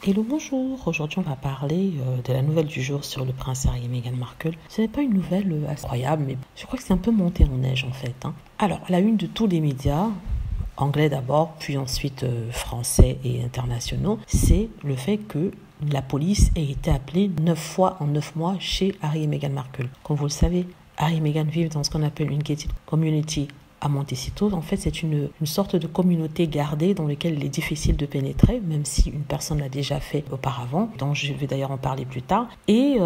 Hello, bonjour. Aujourd'hui, on va parler de la nouvelle du jour sur le prince Harry et Meghan Markle. Ce n'est pas une nouvelle incroyable, mais je crois que c'est un peu monté en neige en fait. Alors, à la une de tous les médias, anglais d'abord, puis ensuite français et internationaux, c'est le fait que la police ait été appelée 9 fois en 9 mois chez Harry et Meghan Markle. Comme vous le savez, Harry et Meghan vivent dans ce qu'on appelle une gated community à Montecito. En fait, c'est une sorte de communauté gardée dans laquelle il est difficile de pénétrer, même si une personne l'a déjà fait auparavant, dont je vais d'ailleurs en parler plus tard. Et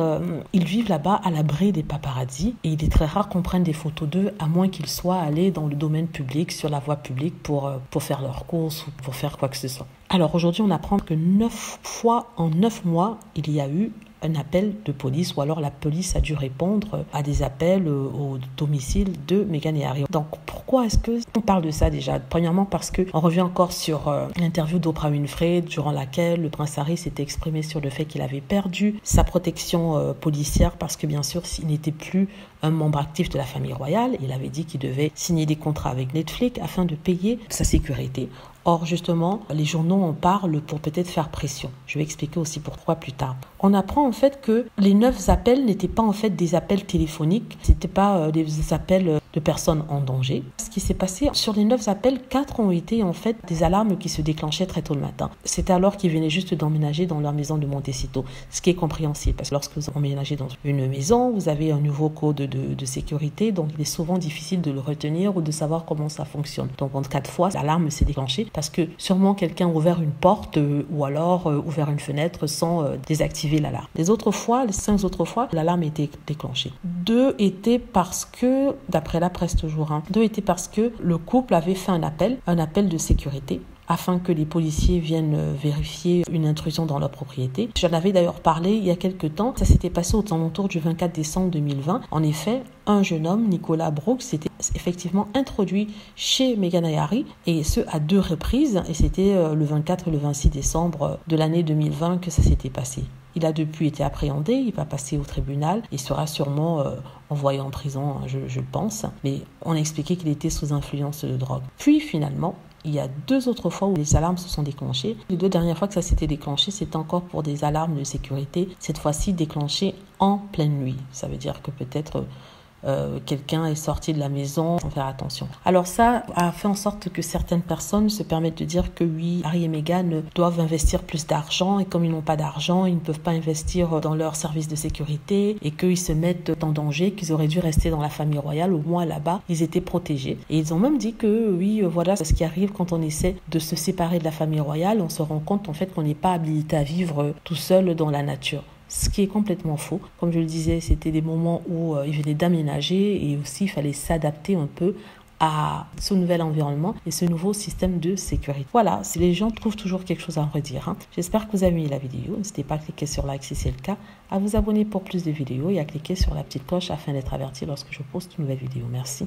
ils vivent là-bas à l'abri des paparazzis. Et il est très rare qu'on prenne des photos d'eux, à moins qu'ils soient allés dans le domaine public, sur la voie publique, pour faire leurs courses ou pour faire quoi que ce soit. Alors aujourd'hui, on apprend que 9 fois en 9 mois, il y a eu un appel de police, ou alors la police a dû répondre à des appels au domicile de Meghan et Harry. Donc pourquoi est-ce qu'on parle de ça déjà? Premièrement parce qu'on revient encore sur l'interview d'Oprah Winfrey, durant laquelle le prince Harry s'était exprimé sur le fait qu'il avait perdu sa protection policière parce que bien sûr, s'il n'était plus un membre actif de la famille royale, il avait dit qu'il devait signer des contrats avec Netflix afin de payer sa sécurité. Or, justement, les journaux en parlent pour peut-être faire pression. Je vais expliquer aussi pourquoi plus tard. On apprend en fait que les 9 appels n'étaient pas en fait des appels téléphoniques, c'était pas des appels de personnes en danger. Ce qui s'est passé, sur les 9 appels, 4 ont été en fait des alarmes qui se déclenchaient très tôt le matin. C'était alors qu'ils venaient juste d'emménager dans leur maison de Montecito, ce qui est compréhensible parce que lorsque vous emménagez dans une maison, vous avez un nouveau code de sécurité, donc il est souvent difficile de le retenir ou de savoir comment ça fonctionne. Donc en 4 fois, l'alarme s'est déclenchée parce que sûrement quelqu'un a ouvert une porte ou alors ouvert une fenêtre sans désactiver l'alarme. Les 5 autres fois, l'alarme était déclenchée. 2 étaient parce que, d'après la presse toujours, 2 étaient parce que le couple avait fait un appel de sécurité, afin que les policiers viennent vérifier une intrusion dans leur propriété. J'en avais d'ailleurs parlé il y a quelques temps. Ça s'était passé aux alentours du 24 décembre 2020. En effet, un jeune homme, Nicolas Brooks, s'était effectivement introduit chez Meghan et Harry, et ce à 2 reprises. Et c'était le 24 et le 26 décembre de l'année 2020 que ça s'était passé. Il a depuis été appréhendé, il va passer au tribunal, il sera sûrement envoyé en prison, je le pense. Mais on a expliqué qu'il était sous influence de drogue. Puis finalement, il y a 2 autres fois où les alarmes se sont déclenchées. Les 2 dernières fois que ça s'était déclenché, c'était encore pour des alarmes de sécurité. Cette fois-ci, déclenchées en pleine nuit. Ça veut dire que peut-être quelqu'un est sorti de la maison sans faire attention. Alors ça a fait en sorte que certaines personnes se permettent de dire que oui, Harry et Meghan doivent investir plus d'argent et comme ils n'ont pas d'argent, ils ne peuvent pas investir dans leur service de sécurité et qu'ils se mettent en danger, qu'ils auraient dû rester dans la famille royale, au moins là-bas, ils étaient protégés. Et ils ont même dit que oui, voilà ce qui arrive quand on essaie de se séparer de la famille royale, on se rend compte en fait qu'on n'est pas habilité à vivre tout seul dans la nature. Ce qui est complètement faux. Comme je le disais, c'était des moments où ils venaient d'aménager et aussi il fallait s'adapter un peu à ce nouvel environnement et ce nouveau système de sécurité. Voilà, si les gens trouvent toujours quelque chose à en redire. J'espère que vous avez aimé la vidéo. N'hésitez pas à cliquer sur like si c'est le cas, à vous abonner pour plus de vidéos et à cliquer sur la petite cloche afin d'être averti lorsque je poste une nouvelle vidéo. Merci.